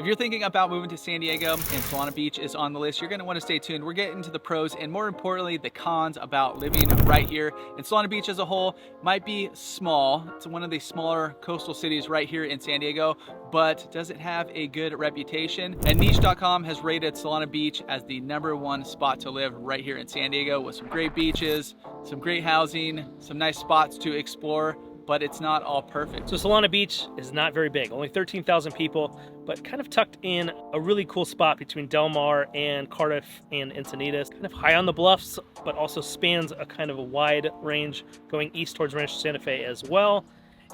If you're thinking about moving to San Diego and Solana Beach is on the list, you're going to want to stay tuned. We're getting to the pros and more importantly, the cons about living right here. And Solana Beach as a whole might be small. It's one of the smaller coastal cities right here in San Diego, but does it have a good reputation? And niche.com has rated Solana Beach as the #1 spot to live right here in San Diego with some great beaches, some great housing, some nice spots to explore, but it's not all perfect. So Solana Beach is not very big, only 13,000 people, but kind of tucked in a really cool spot between Del Mar and Cardiff and Encinitas. Kind of high on the bluffs, but also spans a kind of a wide range going east towards Rancho Santa Fe as well.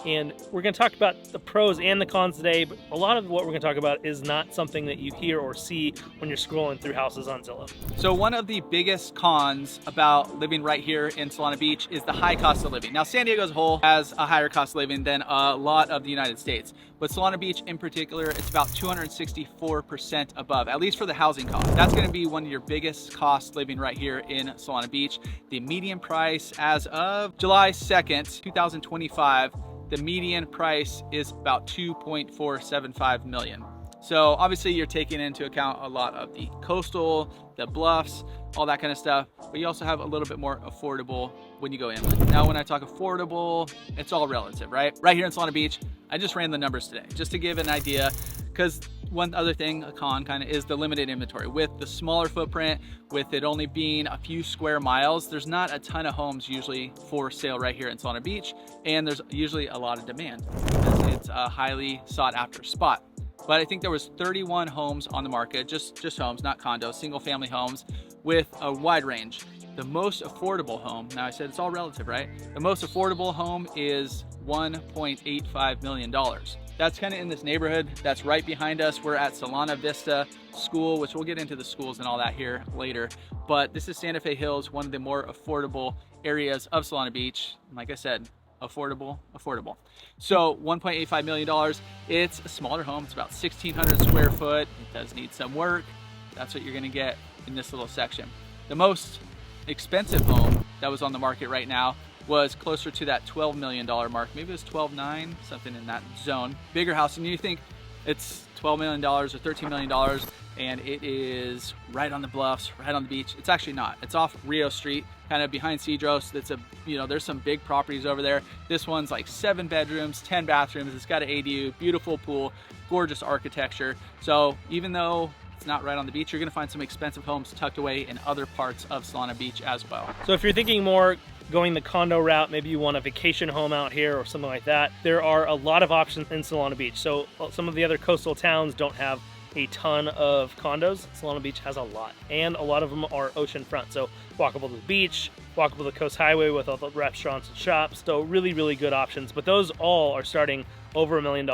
And we're going to talk about the pros and the cons today, but a lot of what we're going to talk about is not something that you hear or see when you're scrolling through houses on Zillow. So one of the biggest cons about living right here in Solana Beach is the high cost of living. Now, San Diego as a whole has a higher cost of living than a lot of the United States, but Solana Beach in particular, it's about 264% above, at least for the housing cost. That's going to be one of your biggest costs living right here in Solana Beach. The median price as of July 2nd, 2025, the median price is about 2.475 million. So obviously you're taking into account a lot of the coastal, the bluffs, all that kind of stuff, but you also have a little bit more affordable when you go inland. Now, when I talk affordable, it's all relative, right? Right here in Solana Beach, I just ran the numbers today just to give an idea, because one other thing, a con kind of, is the limited inventory. With the smaller footprint, with it only being a few square miles, there's not a ton of homes usually for sale right here in Solana Beach, and there's usually a lot of demand because it's a highly sought after spot. But I think there was 31 homes on the market, just homes, not condos, single family homes with a wide range. The most affordable home, now I said it's all relative, right? The most affordable home is $1.85 million. That's kind of in this neighborhood that's right behind us. We're at Solana Vista School, which we'll get into the schools and all that here later. But this is Santa Fe Hills, one of the more affordable areas of Solana Beach. Like I said, affordable. So $1.85 million, it's a smaller home. It's about 1,600 square foot. It does need some work. That's what you're gonna get in this little section. The most expensive home that was on the market right now was closer to that $12 million mark. Maybe it was 12.9, something in that zone. Bigger house, and you think it's $12 million or $13 million, and it is right on the bluffs, right on the beach. It's actually not. It's off Rio Street, kind of behind Cedros. It's a, there's some big properties over there. This one's like 7 bedrooms, 10 bathrooms. It's got an ADU, beautiful pool, gorgeous architecture. So even though it's not right on the beach, you're gonna find some expensive homes tucked away in other parts of Solana Beach as well. So if you're thinking more going the condo route, maybe you want a vacation home out here or something like that, there are a lot of options in Solana Beach. So some of the other coastal towns don't have a ton of condos. Solana Beach has a lot, and a lot of them are oceanfront. So walkable to the beach, walkable to the Coast Highway with all the restaurants and shops. So really, really good options. But those all are starting over $1 million.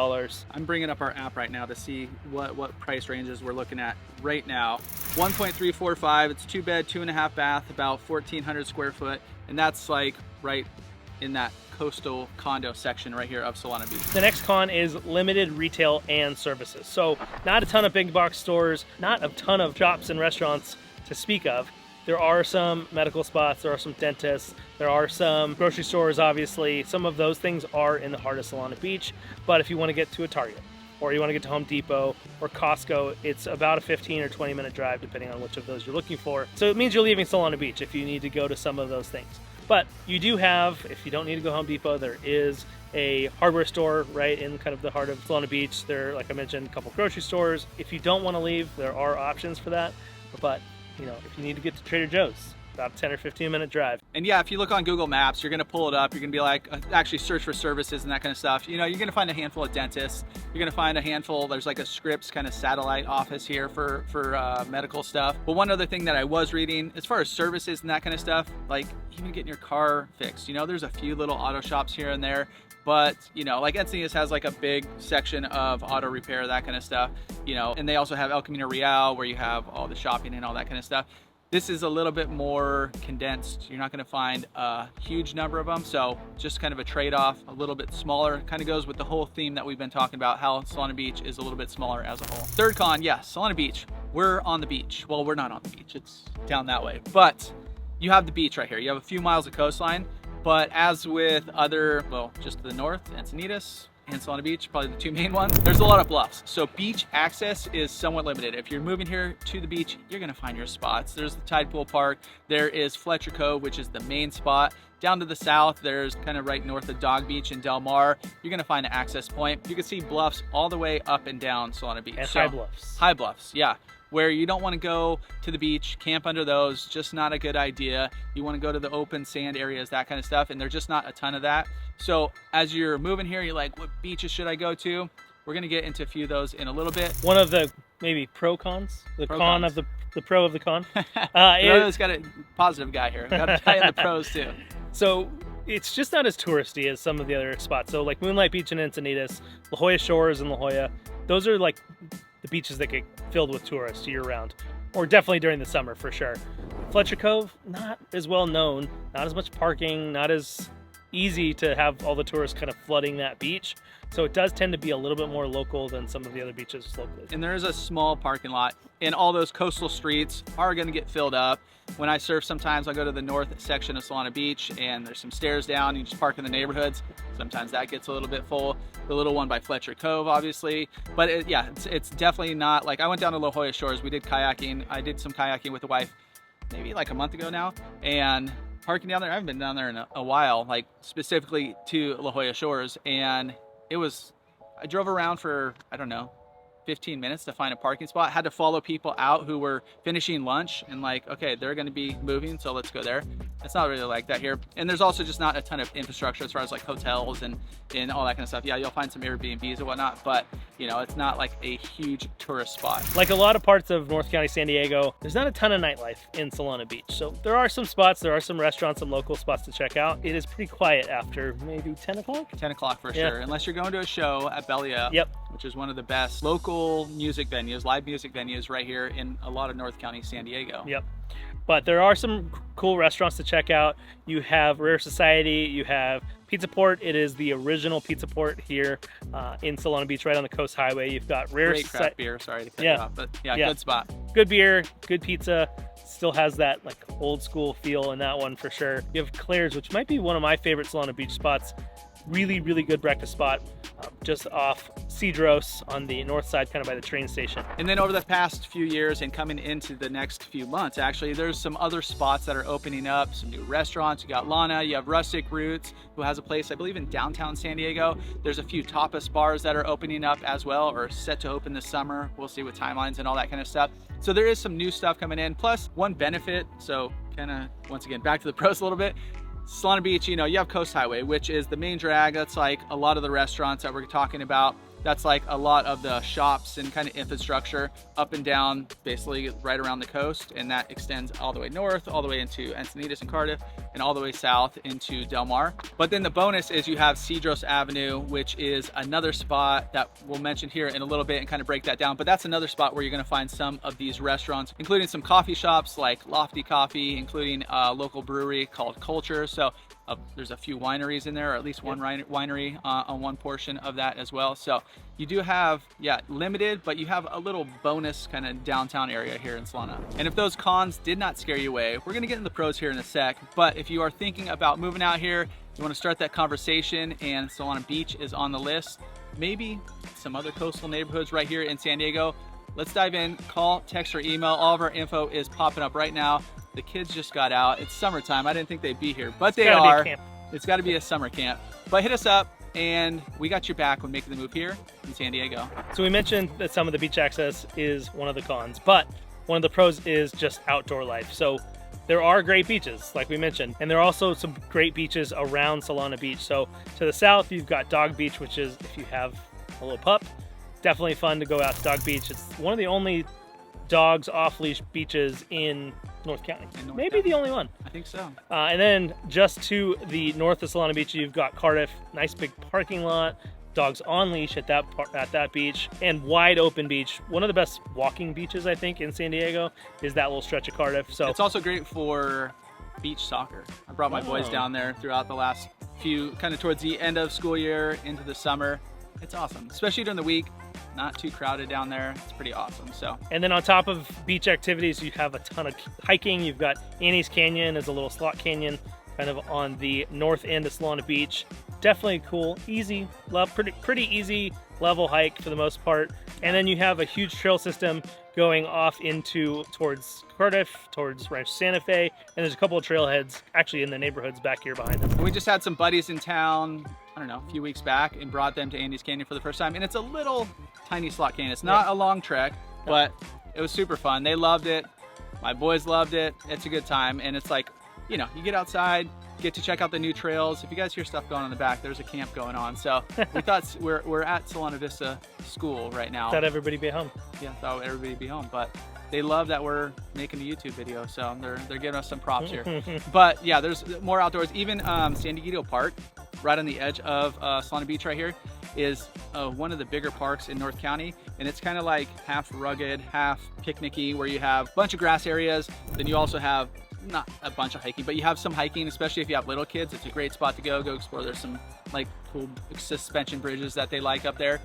I'm bringing up our app right now to see what price ranges we're looking at right now. 1.345, it's 2 bed, 2.5 bath, about 1,400 square foot. And that's like right in that coastal condo section right here of Solana Beach. The next con is limited retail and services. So not a ton of big box stores, not a ton of shops and restaurants to speak of. There are some medical spots, there are some dentists, there are some grocery stores, obviously. Some of those things are in the heart of Solana Beach, but if you want to get to a Target, or you want to get to Home Depot or Costco, it's about a 15 or 20 minute drive depending on which of those you're looking for. So it means you're leaving Solana Beach if you need to go to some of those things. But you do have, if you don't need to go Home Depot, there is a hardware store right in kind of the heart of Solana Beach. There, like I mentioned, a couple grocery stores. If you don't want to leave, there are options for that. But if you need to get to Trader Joe's, about a 10 or 15 minute drive. And yeah, if you look on Google Maps, you're gonna pull it up. You're gonna be like, actually search for services and that kind of stuff. You're gonna find a handful of dentists. You're gonna find a handful, there's like a Scripps kind of satellite office here for medical stuff. But one other thing that I was reading, as far as services and that kind of stuff, like even getting your car fixed, there's a few little auto shops here and there. But, like Encinitas has like a big section of auto repair, that kind of stuff, and they also have El Camino Real where you have all the shopping and all that kind of stuff. This is a little bit more condensed. You're not gonna find a huge number of them, so just kind of a trade-off, a little bit smaller. Kind of goes with the whole theme that we've been talking about, how Solana Beach is a little bit smaller as a whole. Third con, yes, Solana Beach. We're on the beach. Well, we're not on the beach, it's down that way. But you have the beach right here. You have a few miles of coastline, but as with other, well, just to the north, Encinitas, and Solana Beach, probably the two main ones. There's a lot of bluffs, so beach access is somewhat limited. If you're moving here to the beach, you're gonna find your spots. There's the Tide Pool Park, there is Fletcher Cove, which is the main spot. Down to the south, there's kind of right north of Dog Beach and Del Mar, you're gonna find an access point. You can see bluffs all the way up and down Solana Beach. And high bluffs. High bluffs, yeah. Where you don't want to go to the beach, camp under those, just not a good idea. You want to go to the open sand areas, that kind of stuff, and there's just not a ton of that. So as you're moving here, you're like, what beaches should I go to? We're going to get into a few of those in a little bit. One of the maybe pro cons, the pro con cons. Of the pro of the con. It's got a positive guy here. Got a guy in the pros too. So it's just not as touristy as some of the other spots. So like Moonlight Beach and Encinitas, La Jolla Shores and La Jolla, those are like the beaches that get filled with tourists year round, or definitely during the summer for sure. Fletcher Cove, not as well known, not as much parking, not as easy to have all the tourists kind of flooding that beach. So it does tend to be a little bit more local than some of the other beaches locally. And there is a small parking lot, and all those coastal streets are going to get filled up. When I surf, sometimes I go to the north section of Solana Beach, and there's some stairs down. You just park in the neighborhoods. Sometimes that gets a little bit full. The little one by Fletcher Cove, obviously. But it's definitely not like, I went down to La Jolla Shores. We did kayaking. I did some kayaking with the wife maybe like a month ago now. And parking down there, I haven't been down there in a while, like specifically to La Jolla Shores. And I drove around for, I don't know, 15 minutes to find a parking spot. Had to follow people out who were finishing lunch and like, okay, they're going to be moving, so let's go there. It's not really like that here. And there's also just not a ton of infrastructure as far as like hotels and all that kind of stuff. Yeah, you'll find some Airbnbs and whatnot, but you know, it's not like a huge tourist spot. Like a lot of parts of North County, San Diego, there's not a ton of nightlife in Solana Beach. So there are some spots, there are some restaurants, some local spots to check out. It is pretty quiet after maybe 10 o'clock? 10 o'clock for sure, unless you're going to a show at Belia, which is one of the best local music venues, live music venues right here in a lot of North County, San Diego. Yep. But there are some cool restaurants to check out. You have Rare Society, you have Pizza Port. It is the original Pizza Port here in Solana Beach, right on the Coast Highway. You've got Rare Great craft beer, sorry to cut you off, but good spot. Good beer, good pizza. Still has that like old school feel in that one for sure. You have Claire's, which might be one of my favorite Solana Beach spots. Really, really good breakfast spot just off Cedros on the north side, kind of by the train station. And then over the past few years and coming into the next few months, actually, there's some other spots that are opening up, some new restaurants. You got Lana, you have Rustic Roots, who has a place, I believe, in downtown San Diego. There's a few tapas bars that are opening up as well, or set to open this summer. We'll see with timelines and all that kind of stuff. So there is some new stuff coming in. Plus, one benefit, so kind of, once again, back to the pros a little bit. Solana Beach, you know, you have Coast Highway, which is the main drag. That's like a lot of the restaurants that we're talking about. That's like a lot of the shops and kind of infrastructure up and down, basically right around the coast. And that extends all the way north, all the way into Encinitas and Cardiff, and all the way south into Del Mar. But then the bonus is you have Cedros Avenue, which is another spot that we'll mention here in a little bit and kind of break that down. But that's another spot where you're gonna find some of these restaurants, including some coffee shops like Lofty Coffee, including a local brewery called Culture. So there's a few wineries in there, or at least one winery on one portion of that as well. So you do have, limited, but you have a little bonus kind of downtown area here in Solana. And if those cons did not scare you away, we're gonna get in the pros here in a sec. But if you are thinking about moving out here, you wanna start that conversation and Solana Beach is on the list, maybe some other coastal neighborhoods right here in San Diego, let's dive in, call, text, or email. All of our info is popping up right now. The kids just got out. It's summertime. I didn't think they'd be here, but they are. It's got to be a summer camp. But hit us up, and we got your back when making the move here in San Diego. So we mentioned that some of the beach access is one of the cons, but one of the pros is just outdoor life. So there are great beaches, like we mentioned, and there are also some great beaches around Solana Beach. So to the south, you've got Dog Beach, which is, if you have a little pup, definitely fun to go out to Dog Beach. It's one of the only dogs off-leash beaches in North County. Maybe the only one. I think so. And then just to the north of Solana Beach, you've got Cardiff, nice big parking lot, dogs on leash at that beach, and wide open beach. One of the best walking beaches, I think, in San Diego is that little stretch of Cardiff. So it's also great for beach soccer. I brought my boys down there throughout the last few, kind of towards the end of school year into the summer. It's awesome, especially during the week. Not too crowded down there. It's pretty awesome. So, and then on top of beach activities, you have a ton of hiking. You've got Annie's Canyon is a little slot canyon kind of on the north end of Solana Beach. definitely cool, easy, pretty easy level hike for the most part. And then you have a huge trail system going off towards Cardiff, towards Ranch Santa Fe, and there's a couple of trailheads actually in the neighborhoods back here behind them. We just had some buddies in town, I don't know, a few weeks back, and brought them to Andes Canyon for the first time. And it's a little tiny slot canyon. It's not a long trek, but it was super fun. They loved it. My boys loved it. It's a good time. And it's like, you know, you get outside, get to check out the new trails. If you guys hear stuff going on in the back, there's a camp going on. So we thought we're at Solana Vista School right now. Thought everybody be home. Yeah, thought everybody be home. But they love that we're making a YouTube video, so they're giving us some props here. But yeah, there's more outdoors. Even San Diego Park, right on the edge of Solana Beach right here, is one of the bigger parks in North County. And it's kind of like half rugged, half picnicky, where you have a bunch of grass areas. Then you also have not a bunch of hiking, but you have some hiking, especially if you have little kids. It's a great spot to go explore. There's some like cool suspension bridges that they like up there,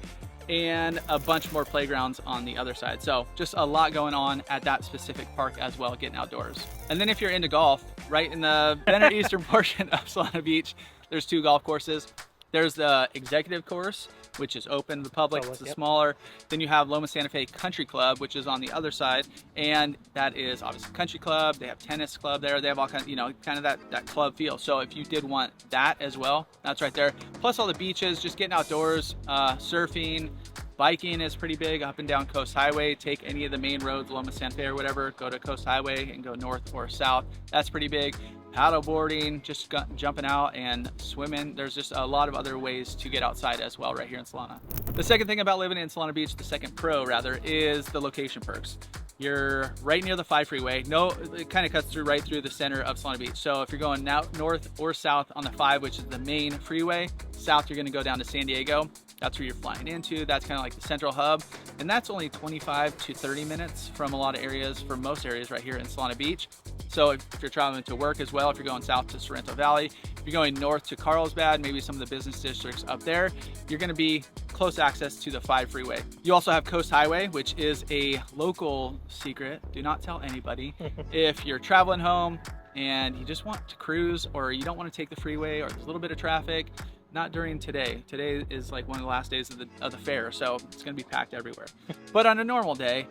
and a bunch more playgrounds on the other side. So just a lot going on at that specific park as well, getting outdoors. And then if you're into golf, right in the center eastern portion of Solana Beach, there's 2 golf courses. There's the executive course, which is open to the public. It's the smaller. Then you have Loma Santa Fe Country Club, which is on the other side, and that is obviously country club. They have tennis club there. They have all kinds, you know, kind of that club feel. So if you did want that as well, that's right there. Plus all the beaches, just getting outdoors, surfing, biking is pretty big up and down Coast Highway. Take any of the main roads, Loma Santa Fe or whatever, go to Coast Highway and go north or south. That's pretty big. Paddle boarding, just jumping out and swimming. There's just a lot of other ways to get outside as well right here in Solana. The second thing about living in Solana Beach, the second pro rather, is the location perks. You're right near the 5 freeway. No, it kind of cuts through right through the center of Solana Beach. So if you're going now north or south on the 5, which is the main freeway, south you're going to go down to San Diego. That's where you're flying into. That's kind of like the central hub. And that's only 25 to 30 minutes from a lot of areas, for most areas right here in Solana Beach. So if you're traveling to work as well, if you're going south to Sorrento Valley, if you're going north to Carlsbad, maybe some of the business districts up there, you're going to be close access to the 5 freeway. You also have Coast Highway, which is a local secret. Do not tell anybody. If you're traveling home and you just want to cruise, or you don't want to take the freeway, or there's a little bit of traffic, not during today. Today is like one of the last days of the fair, so it's going to be packed everywhere. But on a normal day,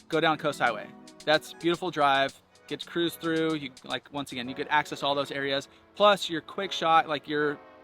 go down Coast Highway. That's beautiful drive. Get to cruise through. You, like, once again, you could access all those areas. Plus your quick shot, like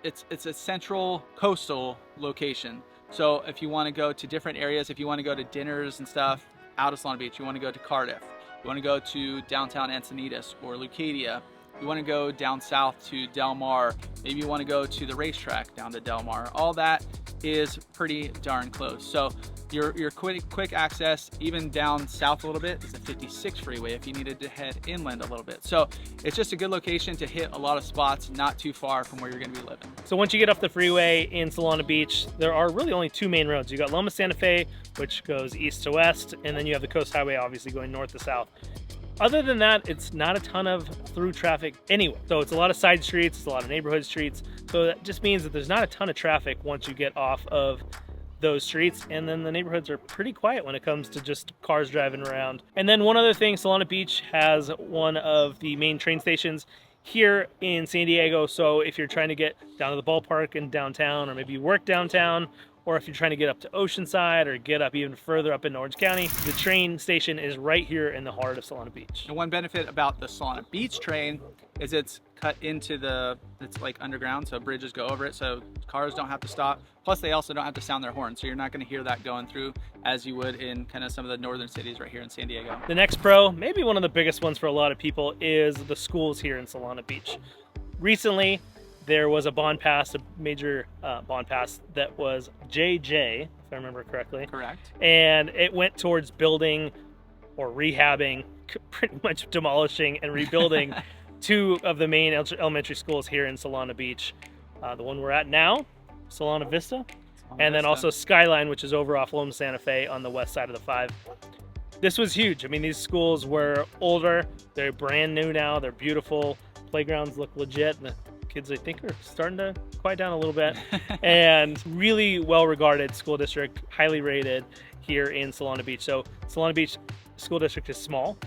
it's a central coastal location. So if you want to go to different areas, if you want to go to dinners and stuff out of Solana Beach, you want to go to Cardiff, you want to go to downtown Encinitas or Leucadia, you want to go down south to Del Mar, maybe you want to go to the racetrack down to Del Mar, all that is pretty darn close. So your quick access, even down south a little bit, is the 56 freeway if you needed to head inland a little bit. So it's just a good location to hit a lot of spots not too far from where you're going to be living. So once you get off the freeway in Solana Beach, there are really only 2 main roads. You got Loma Santa Fe, which goes east to west, and then you have the Coast Highway, obviously going north to south. Other than that, it's not a ton of through traffic anyway. So it's a lot of side streets, it's a lot of neighborhood streets. So that just means that there's not a ton of traffic once you get off of those streets, and then the neighborhoods are pretty quiet when it comes to just cars driving around. And then one other thing, Solana Beach has one of the main train stations here in San Diego. So if you're trying to get down to the ballpark in downtown, or maybe you work downtown, or if you're trying to get up to Oceanside or get up even further up in Orange County, the train station is right here in the heart of Solana Beach. And one benefit about the Solana Beach train is it's cut into it's like underground, so bridges go over it, so cars don't have to stop. Plus they also don't have to sound their horn, so you're not going to hear that going through as you would in kind of some of the northern cities right here in San Diego. The next pro, maybe one of the biggest ones for a lot of people, is the schools here in Solana Beach. Recently, there was a bond pass, a major bond pass that was JJ, if I remember correctly. Correct. And it went towards building or rehabbing, pretty much demolishing and rebuilding 2 of the main elementary schools here in Solana Beach. The one we're at now, Solana Vista, and then also Skyline, which is over off Loma Santa Fe on the west side of the 5. This was huge. I mean, these schools were older, they're brand new now, they're beautiful, playgrounds look legit, and the kids, I think, are starting to quiet down a little bit. And really well-regarded school district, highly rated here in Solana Beach. So Solana Beach School District is small,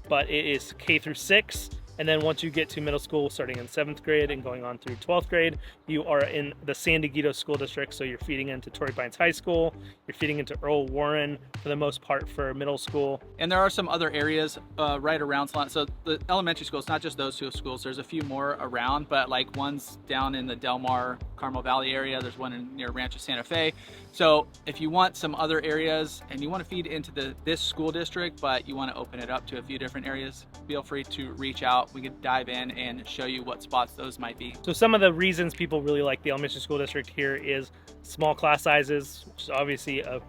but it is K through 6, And then once you get to middle school, starting in 7th grade and going on through 12th grade, you are in the San Diego School District. So you're feeding into Torrey Pines High School, you're feeding into Earl Warren for the most part for middle school. And there are some other areas right around Solana. So the elementary schools, not just those two schools, there's a few more around, but like one's down in the Del Mar, Carmel Valley area. There's one near Rancho Santa Fe. So if you want some other areas and you want to feed into this school district, but you want to open it up to a few different areas, feel free to reach out. We could dive in and show you what spots those might be. So some of the reasons people really like the elementary school district here is small class sizes, which is obviously a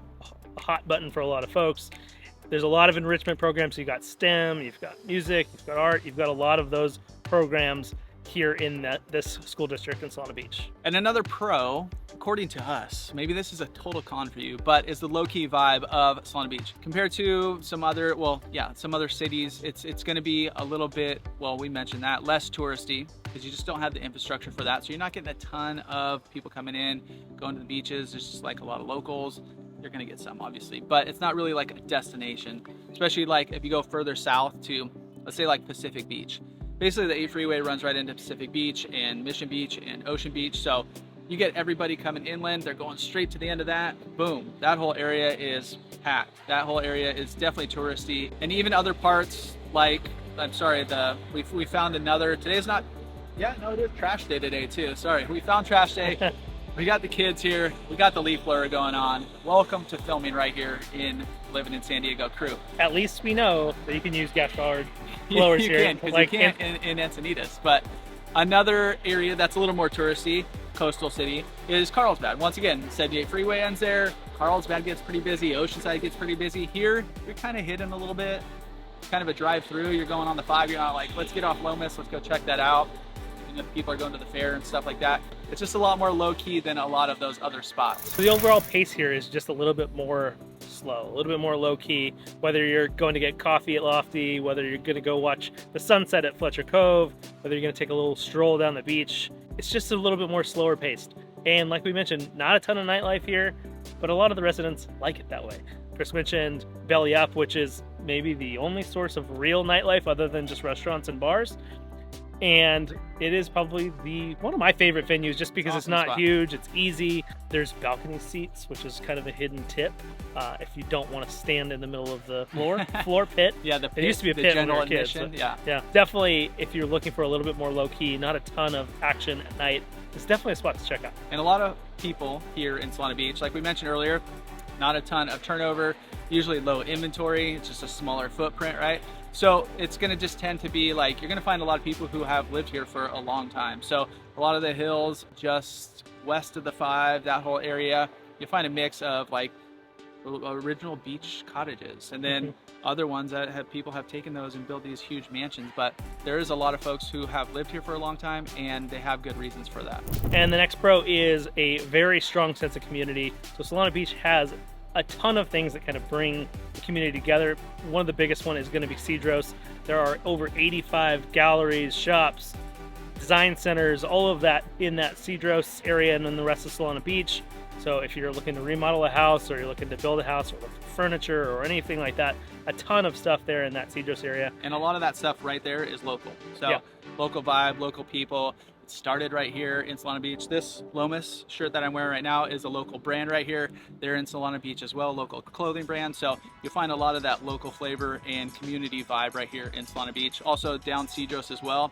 hot button for a lot of folks. There's a lot of enrichment programs. So you've got STEM, you've got music, you've got art, you've got a lot of those programs here in this school district in Solana Beach. And another pro, according to us, maybe this is a total con for you, but is the low-key vibe of Solana Beach. Compared to some other, some other cities, it's gonna be a little bit, well, we mentioned that, less touristy, because you just don't have the infrastructure for that. So you're not getting a ton of people coming in, going to the beaches. There's just like a lot of locals. You're gonna get some, obviously, but it's not really like a destination, especially like if you go further south to, let's say like Pacific Beach. Basically, the 8 freeway runs right into Pacific Beach and Mission Beach and Ocean Beach. So you get everybody coming inland. They're going straight to the end of that. Boom. That whole area is packed. That whole area is definitely touristy. And even other parts like, I'm sorry, we found another, today's not, yeah, no, it is trash day today too. Sorry, we found trash day. We got the kids here. We got the leaf blower going on. Welcome to filming right here in Living in San Diego crew. At least we know that you can use gas-powered blowers you here. can, because you can't in Encinitas. But another area that's a little more touristy, coastal city, is Carlsbad. Once again, 78 freeway ends there. Carlsbad gets pretty busy. Oceanside gets pretty busy. Here, you're kind of hidden a little bit. Kind of a drive-through. You're going on the 5. You're not like, let's get off Lomas. Let's go check that out. You know, people are going to the fair and stuff like that. It's just a lot more low-key than a lot of those other spots. So the overall pace here is just a little bit more slow, a little bit more low-key. Whether you're going to get coffee at Lofty, whether you're going to go watch the sunset at Fletcher Cove, whether you're going to take a little stroll down the beach, it's just a little bit more slower paced. And like we mentioned, not a ton of nightlife here, but a lot of the residents like it that way. Chris mentioned Belly Up, which is maybe the only source of real nightlife other than just restaurants and bars. And it is probably one of my favorite venues just because it's not huge, it's easy. There's balcony seats, which is kind of a hidden tip if you don't want to stand in the middle of the floor pit. Yeah, the pit, it used to be a pit when we were kids. So, yeah, definitely if you're looking for a little bit more low-key, not a ton of action at night, it's definitely a spot to check out. And a lot of people here in Solana Beach, like we mentioned earlier, not a ton of turnover, usually low inventory, it's just a smaller footprint, right? So it's gonna just tend to be like, you're gonna find a lot of people who have lived here for a long time. So a lot of the hills just west of the 5, that whole area, you find a mix of like original beach cottages, and then other ones that people have taken those and built these huge mansions. But there is a lot of folks who have lived here for a long time, and they have good reasons for that. And the next pro is a very strong sense of community. So Solana Beach has a ton of things that kind of bring the community together. One of the biggest one is going to be Cedros. There are over 85 galleries, shops, design centers, all of that in that Cedros area and then the rest of Solana Beach. So if you're looking to remodel a house, or you're looking to build a house, or look for furniture or anything like that, a ton of stuff there in that Cedros area. And a lot of that stuff right there is local. So yeah. Local vibe, local people. It started right here in Solana Beach. This Lomas shirt that I'm wearing right now is a local brand right here. They're in Solana Beach as well, local clothing brand. So you'll find a lot of that local flavor and community vibe right here in Solana Beach. Also down Cedros as well.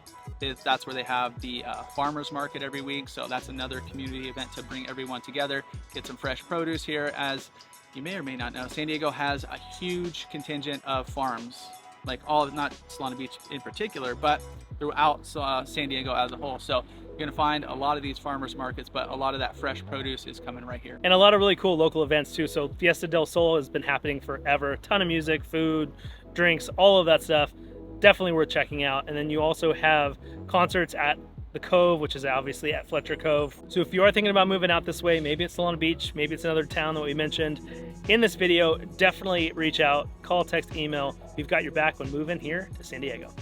That's where they have the farmers market every week. So that's another community event to bring everyone together, get some fresh produce here. As you may or may not know, San Diego has a huge contingent of farms, like all, not Solana Beach in particular, but throughout San Diego as a whole. So you're gonna find a lot of these farmers markets, but a lot of that fresh produce is coming right here. And a lot of really cool local events too. So Fiesta del Sol has been happening forever. A ton of music, food, drinks, all of that stuff. Definitely worth checking out. And then you also have concerts at the Cove, which is obviously at Fletcher Cove. So if you are thinking about moving out this way, maybe it's Solana Beach, maybe it's another town that we mentioned in this video, definitely reach out, call, text, email. We've got your back when moving here to San Diego.